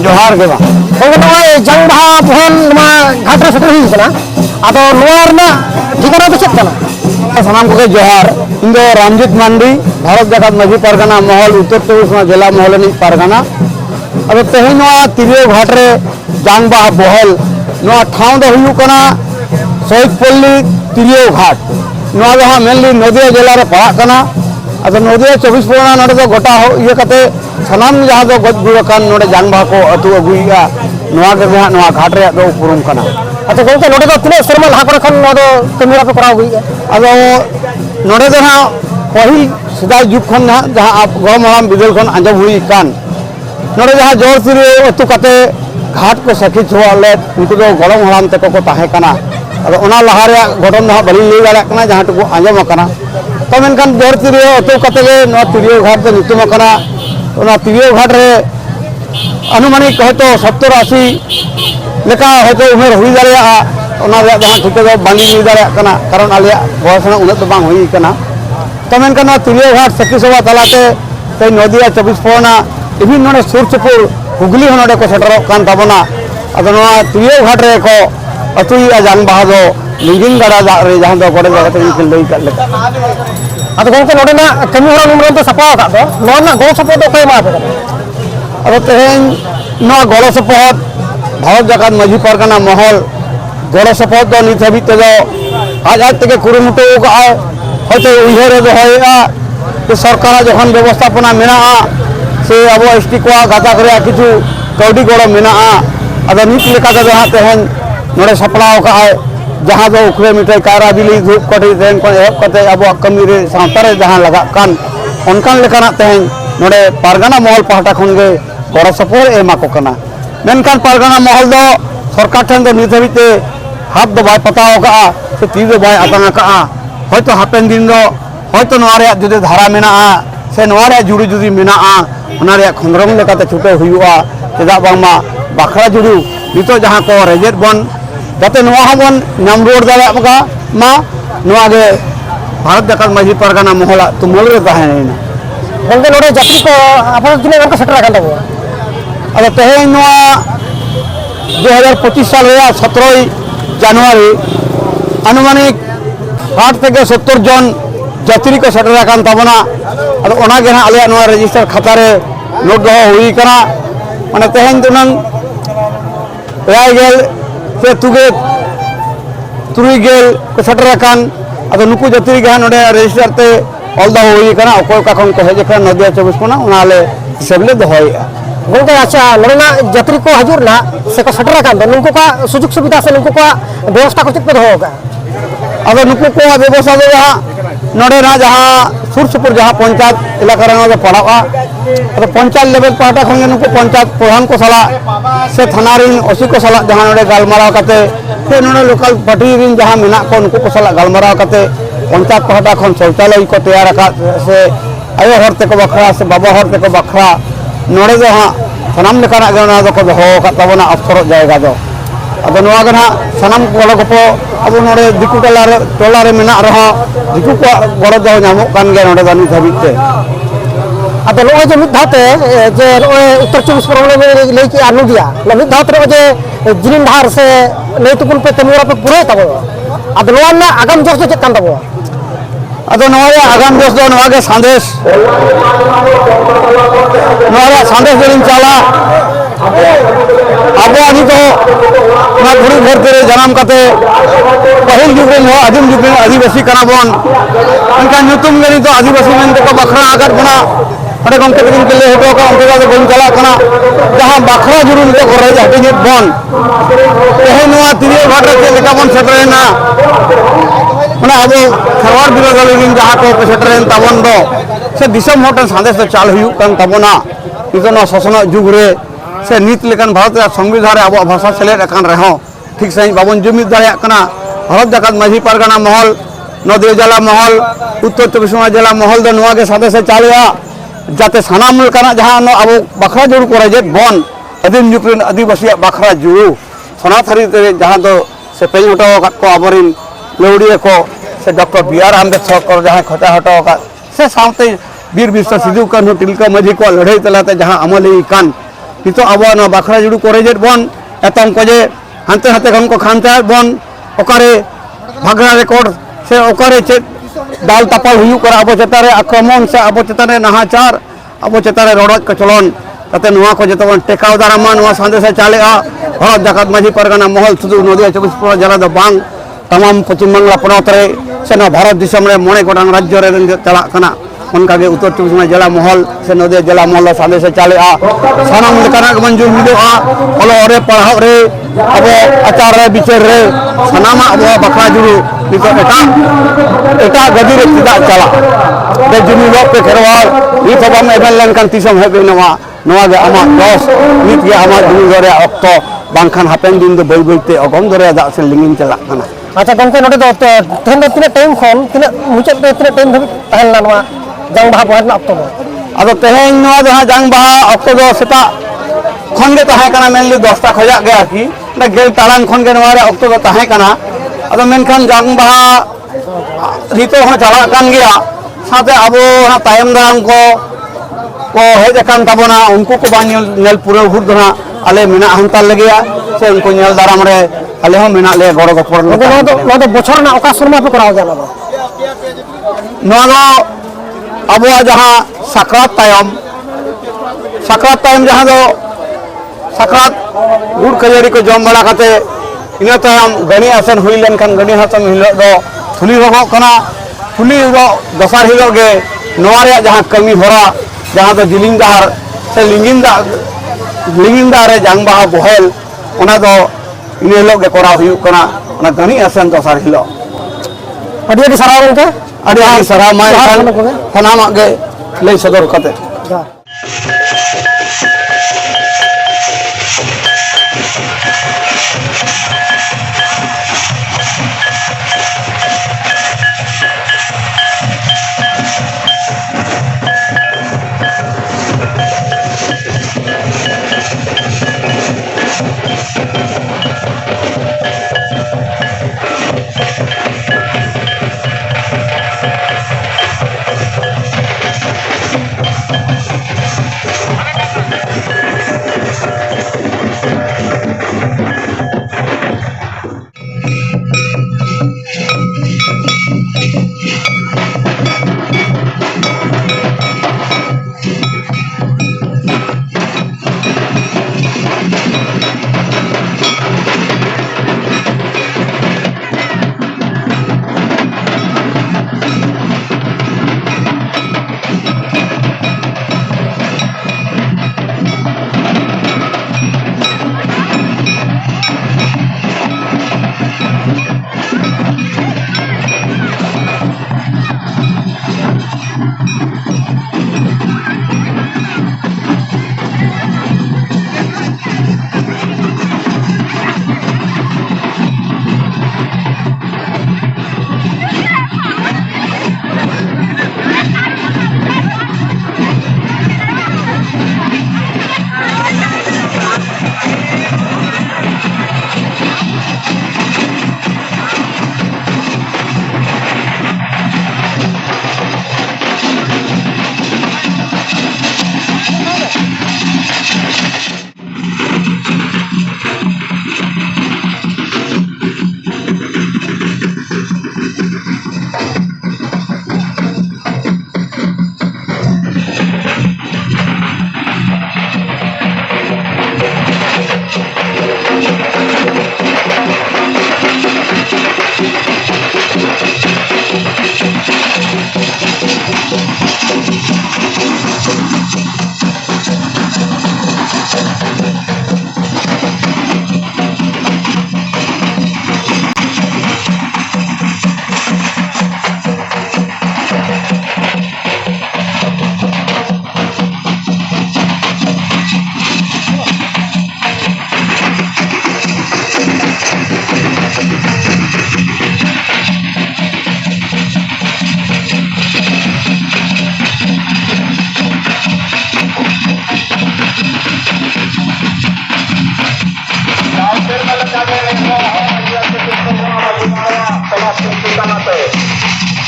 जोहार के बा जंग बहा बहन घाट रे सेटल हुई कना आदो ठिकाना तो चेक सामान को जोहार इन रामजीत मांडी भारत जाकात माझी परगना महल उत्तर चौबीस जिला महल परगना अब तेहन तिरियो घाट रे जांग बहा बहल ठाव दो हुई कना शहीदपल्ली तिरियो घाट जहाँ मेनली नदिया जिला रे पड़ा कना अब नदिया 24 परगना नोडे दो गोटा ये कते सनाम जहाँ दो गज गुड़ नोडे जांग बहा को अतु अगुईगा घाट रे दो उपरुम कना अच्छा गंके नोडे दो तिने शर्मा लहा करे खन नोडो कमिरा पे कराव हुई अब नोडे दो ना पहिल सदा जुग खन जहाँ आप गम हराम बिदल खन आंजम हुई कान नोडे जहाँ जोर तिरे अतु कते घाट को सखी छुआले उनको दो गलम हराम तक को ताहे कना अब ओना लहा रे घटन दो बली लई दाड़ा कना जहाँ टुकु आंजम कना तो मेनखान जोर तिरे अतु कते गे नो तिरियो घाट दो नितुम कना ओना तिरियो घाट रे अनुमानिक हयतो 70-80 लेका हयतो उमेर हुई दाड़ा ओना रे जहाँ ठीक दो बांगी लई दाड़ा कना कारण आले बयस उन तो बांग हुई कना तो मेनखान तिरियो घाट सखी सभा तलाते ते नदिया 24 परगना इबिन नोडे सुर सुपुर हुगली नोडे को सेटरो कान ताबना अदो नोआ तिरियो घाट रे को अतुई जांग बहा दो लिंगिन गड़ा दाग रे जहाँ दो गोड़े जगह ते लई का लेका अदो गंके नोडे ना कमी हरा निमरन तो सपा का दो नोआ ना गो सपो तो कई मा पे अब तेहन नोआ गड़ो सपोहत भारत जाकात माझी परगना महल गड़ो सपोहत दो नित हबी ते दो आज तक कुरुमुटो का हयतो उइहर दो होया कि सरकार जखन व्यवस्थापना मेना से अब एसटी को गाता करे किछु कौडी गड़ो मेना अब नित लेका दो जहाँ तेहन नोडे सपड़ाव का जहाँ दो उखरे मिठाई कायरा बिली धूप कटी तेहन को एहब कते अब कमी रे सावता रे जहाँ लगा कान अनकान लेकाना तेहन नोडे परगना महल पहाटा खन गे गड़ो सपोहर एमा को कना मेनकान परगना महल दो सरकार ठन दो नित हबीते हाथ दो बाय पताव का से ती दो बाय आतांगा का हयतो हापेन दिन दो हयतो नोआ रे जुदे धारा मेना से नोआ रे जुड़ी जुदी मेना ओना रे खंद्रम लेकाते छुटे हुआ चेदा बांगमा बाखरा जुड़ू नितो जहाँ को रेजेट बन जाते नोआ हबन नाम रोड दाड़ा मा नोआ गे भारत जाकात माझी परगना महल तुमल रे ताहेना गंके नोडे जात्री को अपन तिने गंके सेटर आकन तबो अब तेहन नोआ 2025 साल 17 जनवरी अनुमानिक 60 থেকে 70 जन जात्री को सेटर आकन तबना अब ओना गे आले नोआ रजिस्टर खाता रे नोट दो हुई कना माने तेहन तुनंग रायगेल से तुगे तुरुई गेल को सेटर आकन अब नुकु जात्री गे नोडे रजिस्टर ते ऑल दो हुई कना ओको का खन को हेजे कना नदिया 24 कोना ओनाले हिसाबले दोहोया गंके अच्छा नोडना जात्री को हजुर ना से को सेटर आकन दो नुको का सुजुग सुविधा से नुको का व्यवस्था को चित पे हो का अब नुकु को व्यवस्था दो नोडे ना जहाँ सुर सुपुर जहाँ पंचायत इलाका रे पड़ा अब पंचायत लेवल पहाटा खन नुकु पंचायत प्रधान को सला से थाना रिन ओसी को सला जहाँ नोडे गालमाराव कते से नोडे लोकल पार्टी रिन जहाँ मेना को नुकु को सला गालमाराव कते पंचायत पहाटा खन शौचालय को तैयार का से आयो हर ते को बखरा से बाबा हर ते को बखरा नोडे जो हाँ सनाम लेकाना गे ओना दो को दोहो का तबना अफसर जायगा दो अब नोआ गे ना सनाम गड़ो गपो अब नोडे दिकु टोला रे मेना रहो दिकु को गड़ो दो नामो कान गे नोडे दानी धबिते अब नो जे मिद धाते जे उत्तर 24 परगना में लई की आनु दिया मिद धात रे जे जिनिन धार से लई तुकुन पे तमुरा पे पुरे तबो अब नोआ ना आगाम जोश जे कान तबो अब नोआ रे आगाम जोश दो नोआ गे संदेश नोआ रे संदेश जलिन चाला अब अभी तो ना घुड़ी घर तेरे जन्म कते पहिल जुग रे आदिम जुग रे आदिवासी कना बन उनका न्यूतम गरी तो आदिवासी मन को बखरा आगर बना अरे गंके दिन के लिए हेतो का उनका तो बन चला कना जहां बखरा जुरुन तो करे जाते जे बन एहे नोआ तिरियो घाट रे लेका बन सेटरे ना माने अब खरवार बिरोध लेकिन जहां को सेटरे तबन दो से दिसम होटल संदेश तो चाल हुयु कान तबना इतना शासन जुग रे से नीत लेकन भारत संविधान अब भाषा सेलेद अकान रहो ठीक सही बाबन जुमिद दाड़ा कना भारत जाकात माझी परगना महल नदिया जिला महल उत्तर 24 जिला महल दो नोआ के साथे से चालया जाते सानाम लेकाना जहां अब बखरा जुड़ को रेजेट बन आदिम जुग रे आदिवासी बखरा जुड़ू सोना थरी जहां दो से पेज हटो को अबरिन लौड़िया को से डॉक्टर बी.आर. आम्बेडकर जहां खता हटो से साथे वीर बिरसा सिदु कान्हू तिलका माझी को लड़ाई तलाते जहां अमली कान नितो अब बाखरा जुड़ू करेजेट बन एतम को जे हानते हाते खन को खानते बन ओकारे भागरा रेकर्ड से ओकारे चेत दाल तापाल हुयू करा अब चेतारे आक्रमण से अब चेतारे नाहाचार अब चेतारे रड़क कचलन ताते नुआ को जतो बन टेकाव दारामा नुआ संदेश चालेआ भारत जाकात माझी परगना महल सुदू नदिया 24 परगना जिला दो बांग तमाम पश्चिम बांगला पनत रे से भारत दिसम रे मोणे गोटांग राज्य रे चला कना उनकागे उत्तर 24 परगना जिला महल से नदिया जिला महल संदेश चालेआ सानाम लेकाना मंजूर मिलोआ ओलो रे पढ़ाव रे अब आचार रे विचार रे सानामा अब बखरा जुड़ू नितो एटा गदी रे चिदा चला दे जुमी लोक पे खेरवाल नित बम एबेन लेनकान तिसम हेबे नवा गे आमा दस नित गे आमा जुमी दरे अक्तो बांखान हापेन दिन दो बई बईते अगम दरे दा से लिंगिन चला कना अच्छा गंके नोटे दो तेहन दो तिना टाइम खन तिना मुचाद पे तिना टाइम धबी तहन लानवा जंग बाहा बहन अक्तो दो अब तेहेन नवा जहां जंग बाहा अक्तो दो सेता खन गे तहां कना मेनली 10 टा खजा गया की ना गेल तालान खन गे नवा रे अक्तो दो तहां कना अब मेनखान जंग बाहा रितो हो चला कान गया साथे अब तायम दाराम को हेज अकान ताबोना उनको को बान नेल पूरा हुर दना आले मेना हंताल लगेया से उनको नेल दाराम रे आले हो मेना ले गड़ो गपड़ नो दो बछर ना ओका सुरमा पे कराव जाला नो अब जहां सकरात तायम जहां दो सकरात गुड़ खजड़ी को जम बड़ा खाते इना तायम गणी आसन हुई लेनखान गणी हासन हिलो दो थुली रोगो कना थुली दो दसार हिलो गे नोआ रे जहां कमी होरा जहां दो जिलिंगदार से लिंगिंदार रे जंग बाहा बहल ओना दो इन हिलो गे कोरा हुयु कना ओना गणी आसन दसार हिलो अडी सराव के अडी सराव माय खाना गे ले सदर कते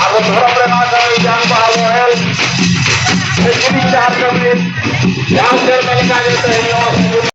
Aku विचार करते